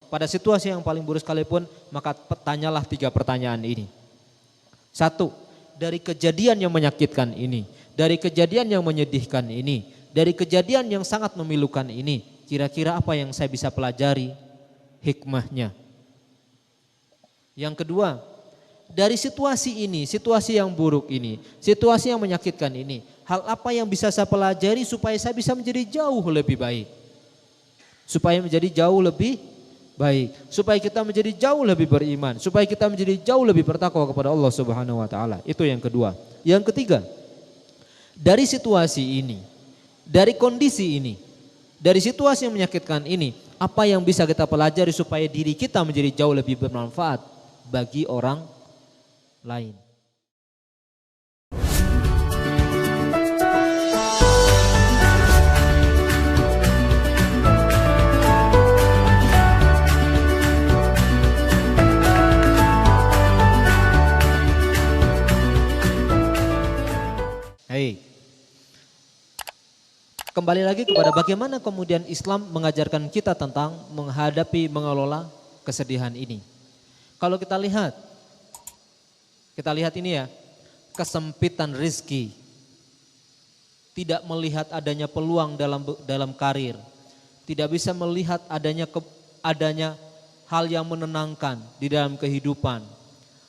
pada situasi yang paling buruk sekalipun, maka tanyalah 3 pertanyaan ini. 1, dari kejadian yang menyakitkan ini, dari kejadian yang menyedihkan ini, dari kejadian yang sangat memilukan ini, kira-kira apa yang saya bisa pelajari hikmahnya? Yang kedua, dari situasi ini, situasi yang buruk ini, situasi yang menyakitkan ini, hal apa yang bisa saya pelajari supaya saya bisa menjadi jauh lebih baik? Supaya menjadi jauh lebih baik, supaya kita menjadi jauh lebih beriman, supaya kita menjadi jauh lebih bertakwa kepada Allah Subhanahu wa taala. Itu yang kedua. Yang ketiga, dari situasi ini, dari kondisi ini, dari situasi yang menyakitkan ini, apa yang bisa kita pelajari supaya diri kita menjadi jauh lebih bermanfaat bagi orang lain. Kembali lagi kepada bagaimana kemudian Islam mengajarkan kita tentang menghadapi, mengelola kesedihan ini. Kalau kita lihat ini ya, kesempitan rizki, tidak melihat adanya peluang dalam karir, tidak bisa melihat adanya hal yang menenangkan di dalam kehidupan,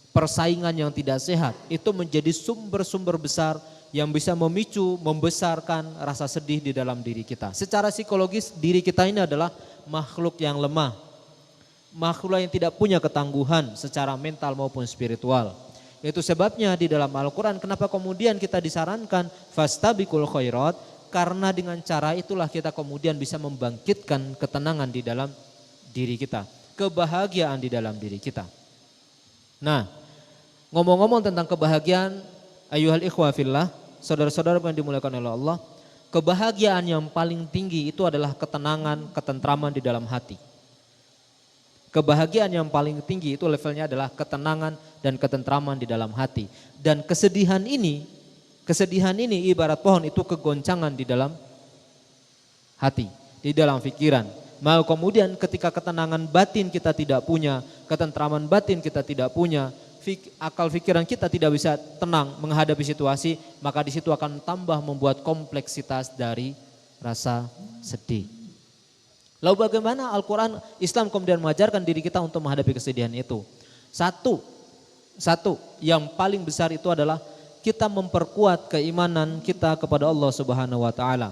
persaingan yang tidak sehat, itu menjadi sumber-sumber besar yang bisa memicu, membesarkan rasa sedih di dalam diri kita. Secara psikologis diri kita ini adalah makhluk yang lemah, makhluk yang tidak punya ketangguhan secara mental maupun spiritual. Itu sebabnya di dalam Al-Quran kenapa kemudian kita disarankan fastabiqul khairat, karena dengan cara itulah kita kemudian bisa membangkitkan ketenangan di dalam diri kita, kebahagiaan di dalam diri kita. Nah, ngomong-ngomong tentang kebahagiaan, ayyuhal ikhwa fillah, saudara-saudara yang dimuliakan oleh Allah, kebahagiaan yang paling tinggi itu adalah ketenangan, ketentraman di dalam hati. Kebahagiaan yang paling tinggi itu levelnya adalah ketenangan dan ketentraman di dalam hati. Dan kesedihan ini ibarat pohon, itu kegoncangan di dalam hati, di dalam pikiran. Mau kemudian ketika ketenangan batin kita tidak punya, ketentraman batin kita tidak punya, akal pikiran kita tidak bisa tenang menghadapi situasi, maka di situ akan tambah membuat kompleksitas dari rasa sedih. Lalu bagaimana Al-Quran, Islam kemudian mengajarkan diri kita untuk menghadapi kesedihan itu? Satu yang paling besar itu adalah kita memperkuat keimanan kita kepada Allah Subhanahu wa taala.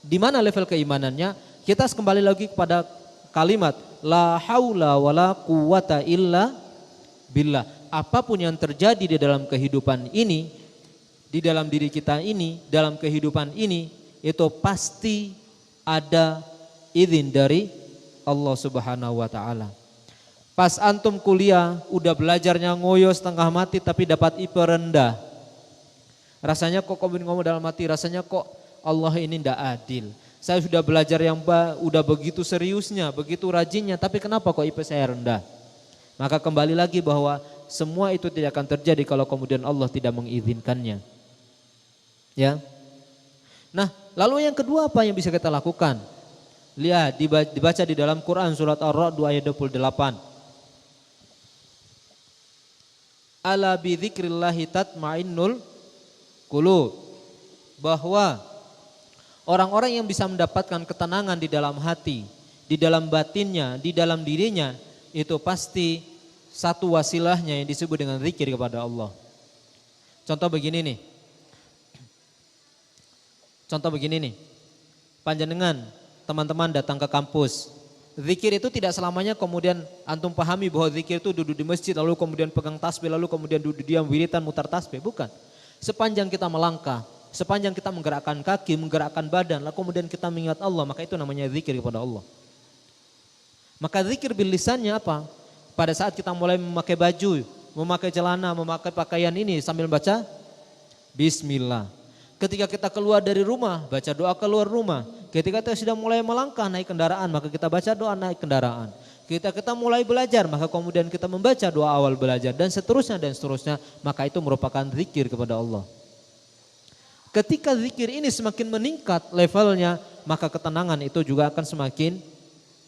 Di mana level keimanannya? Kita kembali lagi kepada kalimat la haula wala quwata illa billah. Apapun yang terjadi di dalam kehidupan ini, di dalam diri kita ini, dalam kehidupan ini, itu pasti ada izin dari Allah Subhanahu wa taala. Pas antum kuliah udah belajarnya ngoyo setengah mati tapi dapat IP rendah. Rasanya kok ngomong dalam hati, rasanya kok Allah ini ndak adil. Saya sudah belajar yang udah begitu seriusnya, begitu rajinnya, tapi kenapa kok IP saya rendah? Maka kembali lagi bahwa semua itu tidak akan terjadi kalau kemudian Allah tidak mengizinkannya. Ya. Nah, lalu yang kedua apa yang bisa kita lakukan? Lihat, dibaca di dalam Quran surat Ar-Ra'd ayat 28. Ala bi dzikrillahi tatmainnul qulub. Bahwa orang-orang yang bisa mendapatkan ketenangan di dalam hati, di dalam batinnya, di dalam dirinya, itu pasti satu wasilahnya yang disebut dengan zikir kepada Allah. Contoh begini nih. Panjenengan, teman-teman datang ke kampus. Zikir itu tidak selamanya kemudian antum pahami bahwa zikir itu duduk di masjid lalu kemudian pegang tasbih lalu kemudian duduk diam wiritan mutar tasbih, bukan. Sepanjang kita melangkah, sepanjang kita menggerakkan kaki, menggerakkan badan, lalu kemudian kita mengingat Allah, maka itu namanya zikir kepada Allah. Maka zikir bil lisannya apa? Pada saat kita mulai memakai baju, memakai celana, memakai pakaian ini sambil baca Bismillah. Ketika kita keluar dari rumah, baca doa keluar rumah. Ketika kita sudah mulai melangkah naik kendaraan, maka kita baca doa naik kendaraan. Ketika kita mulai belajar, maka kemudian kita membaca doa awal belajar dan seterusnya, maka itu merupakan zikir kepada Allah. Ketika zikir ini semakin meningkat levelnya, maka ketenangan itu juga akan semakin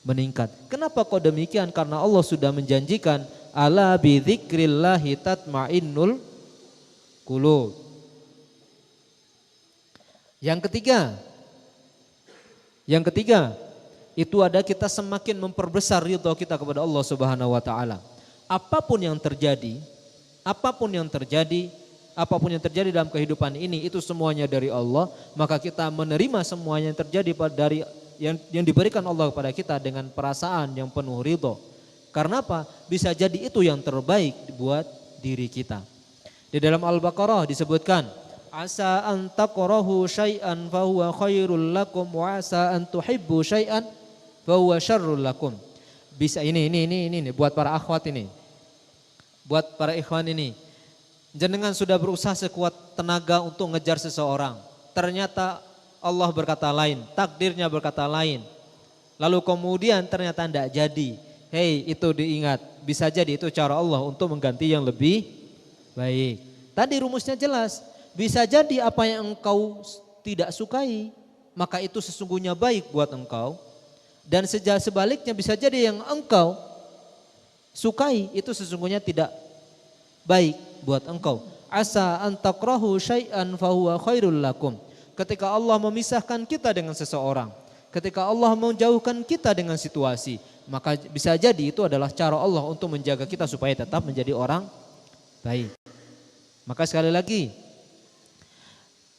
meningkat. Kenapa kok demikian? Karena Allah sudah menjanjikan ala bidzikrillahi tatmainnul qulub. Yang ketiga itu ada kita semakin memperbesar ridha kita kepada Allah Subhanahu wa taala. Apapun yang terjadi dalam kehidupan ini itu semuanya dari Allah, maka kita menerima semuanya yang terjadi dari yang diberikan Allah kepada kita dengan perasaan yang penuh ridha. Karena apa? Bisa jadi itu yang terbaik buat diri kita. Di dalam Al-Baqarah disebutkan, asa an takrahu syai'an fa huwa khairul lakum wa asa an tuhibbu syai'an fa huwa syarrul lakum. Bisa ini buat para akhwat ini. Buat para ikhwan ini. Jenengan sudah berusaha sekuat tenaga untuk ngejar seseorang. Ternyata Allah berkata lain, takdirnya berkata lain. Lalu kemudian ternyata tidak jadi. Hei, itu diingat, bisa jadi itu cara Allah untuk mengganti yang lebih baik. Tadi rumusnya jelas, bisa jadi apa yang engkau tidak sukai, maka itu sesungguhnya baik buat engkau. Dan sebaliknya bisa jadi yang engkau sukai itu sesungguhnya tidak baik buat engkau. Asa an takrahu syai'an fa huwa khairul lakum. Ketika Allah memisahkan kita dengan seseorang, ketika Allah menjauhkan kita dengan situasi, maka bisa jadi itu adalah cara Allah untuk menjaga kita supaya tetap menjadi orang baik. Maka sekali lagi,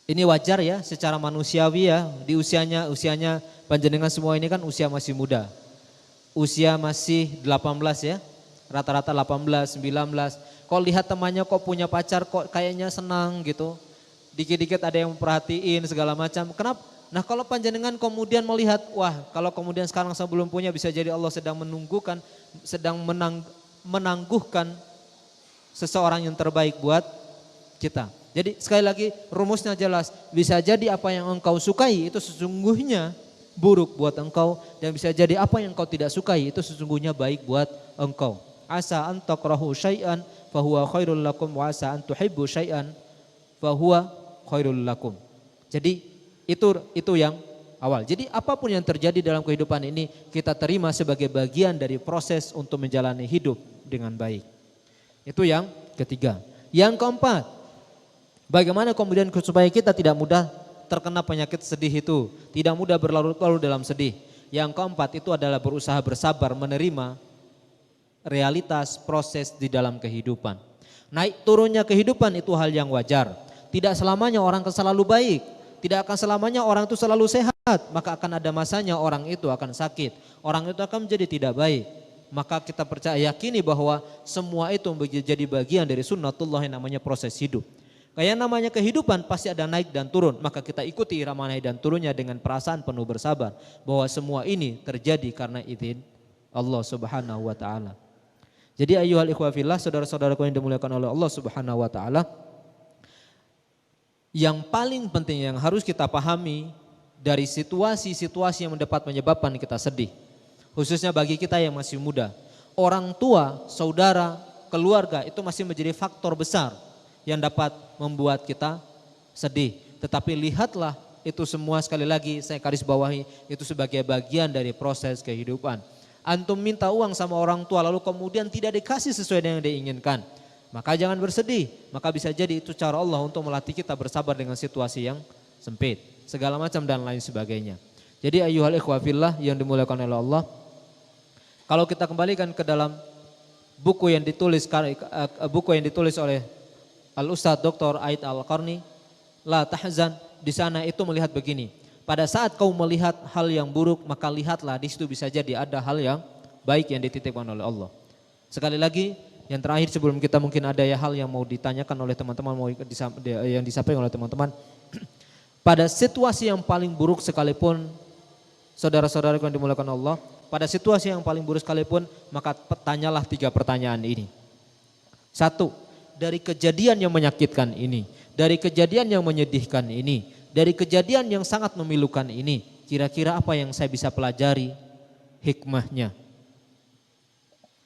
ini wajar ya secara manusiawi ya, di usianya panjenengan semua ini kan usia masih muda. Usia masih 18 ya, rata-rata 18, 19. Kok lihat temannya kok punya pacar kok kayaknya senang gitu. Dikit-dikit ada yang memperhatiin segala macam. Kenapa? Nah kalau panjenengan kemudian melihat, wah kalau kemudian sekarang saya belum punya, bisa jadi Allah sedang menangguhkan seseorang yang terbaik buat kita. Jadi sekali lagi rumusnya jelas, bisa jadi apa yang engkau sukai itu sesungguhnya buruk buat engkau, dan bisa jadi apa yang engkau tidak sukai itu sesungguhnya baik buat engkau. Asa an takrahu syai'an fa huwa khairul lakum wa asa an tuhibbu syai'an fa huwa khairul lakum. Jadi itu yang awal. Jadi apapun yang terjadi dalam kehidupan ini kita terima sebagai bagian dari proses untuk menjalani hidup dengan baik. Itu yang ketiga. Yang keempat, bagaimana kemudian supaya kita tidak mudah terkena penyakit sedih itu, tidak mudah berlarut-larut dalam sedih. Yang keempat itu adalah berusaha bersabar menerima realitas proses di dalam kehidupan. Naik turunnya kehidupan itu hal yang wajar. Tidak selamanya orang selalu baik. Tidak akan selamanya orang itu selalu sehat, maka akan ada masanya orang itu akan sakit, orang itu akan menjadi tidak baik. Maka kita percaya, yakini bahwa semua itu menjadi bagian dari sunnatullah yang namanya proses hidup. Kayak namanya kehidupan pasti ada naik dan turun, maka kita ikuti irama naik dan turunnya dengan perasaan penuh bersabar bahwa semua ini terjadi karena izin Allah Subhanahu wa taala. Jadi ayyuhal ikhwa fillah, saudara-saudaraku yang dimuliakan oleh Allah Subhanahu wa taala, yang paling penting yang harus kita pahami dari situasi-situasi yang menyebabkan kita sedih, khususnya bagi kita yang masih muda, orang tua, saudara, keluarga itu masih menjadi faktor besar yang dapat membuat kita sedih. Tetapi lihatlah itu semua, sekali lagi saya garis bawahi, itu sebagai bagian dari proses kehidupan. Antum minta uang sama orang tua lalu kemudian tidak dikasih sesuai dengan yang diinginkan, maka jangan bersedih, maka bisa jadi itu cara Allah untuk melatih kita bersabar dengan situasi yang sempit, segala macam dan lain sebagainya. Jadi ayyuhal ikhwa fillah yang dimuliakan oleh Allah, kalau kita kembalikan ke dalam buku yang ditulis oleh Al-Ustadz Dr. Aid Al-Qarni, La Tahzan, di sana itu melihat begini, pada saat kau melihat hal yang buruk, maka lihatlah di situ bisa jadi ada hal yang baik yang dititipkan oleh Allah. Sekali lagi, yang terakhir sebelum kita mungkin ada hal yang mau ditanyakan oleh teman-teman, yang disampaikan oleh teman-teman. Pada situasi yang paling buruk sekalipun, saudara-saudara yang dimuliakan Allah, pada situasi yang paling buruk sekalipun, maka tanyalah 3 pertanyaan ini. 1, dari kejadian yang menyakitkan ini, dari kejadian yang menyedihkan ini, dari kejadian yang sangat memilukan ini, kira-kira apa yang saya bisa pelajari hikmahnya?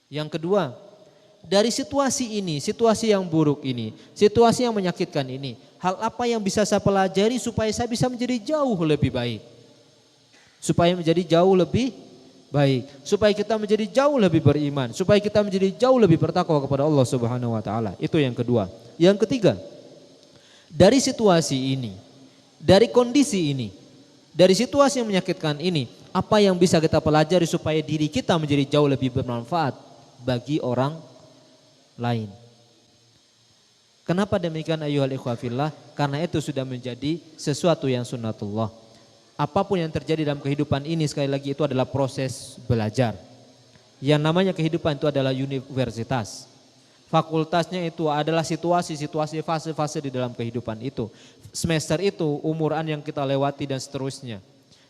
Yang kedua, dari situasi ini, situasi yang buruk ini, situasi yang menyakitkan ini, hal apa yang bisa saya pelajari supaya saya bisa menjadi jauh lebih baik? Supaya menjadi jauh lebih baik, supaya kita menjadi jauh lebih beriman, supaya kita menjadi jauh lebih bertakwa kepada Allah Subhanahu wa taala. Itu yang kedua. Yang ketiga, dari situasi ini, dari kondisi ini, dari situasi yang menyakitkan ini, apa yang bisa kita pelajari supaya diri kita menjadi jauh lebih bermanfaat bagi orang lain. Kenapa demikian ayyuhal ikhwah fillah? Karena itu sudah menjadi sesuatu yang sunnatullah. Apapun yang terjadi dalam kehidupan ini sekali lagi itu adalah proses belajar. Yang namanya kehidupan itu adalah universitas. Fakultasnya itu adalah situasi-situasi, fase-fase di dalam kehidupan itu. Semester itu umuran yang kita lewati dan seterusnya.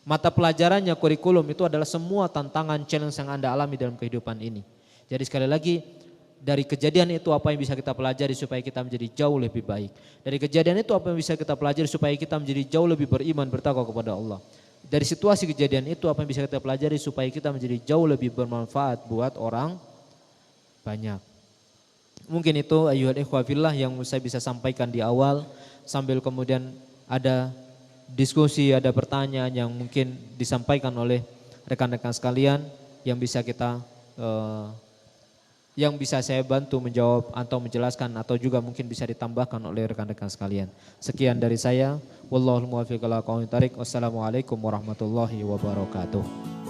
Mata pelajarannya, kurikulum itu adalah semua tantangan, challenge yang Anda alami dalam kehidupan ini. Jadi sekali lagi, dari kejadian itu apa yang bisa kita pelajari supaya kita menjadi jauh lebih baik. Dari kejadian itu apa yang bisa kita pelajari supaya kita menjadi jauh lebih beriman, bertakwa kepada Allah. Dari situasi kejadian itu apa yang bisa kita pelajari supaya kita menjadi jauh lebih bermanfaat buat orang banyak. Mungkin itu ayyuhal ikhwah fillah yang saya bisa sampaikan di awal, sambil kemudian ada diskusi, ada pertanyaan yang mungkin disampaikan oleh rekan-rekan sekalian yang bisa kita yang bisa saya bantu menjawab atau menjelaskan atau juga mungkin bisa ditambahkan oleh rekan-rekan sekalian. Sekian dari saya. Wallahul muwaffiq ila aqwamit thoriq. Wassalamualaikum warahmatullahi wabarakatuh.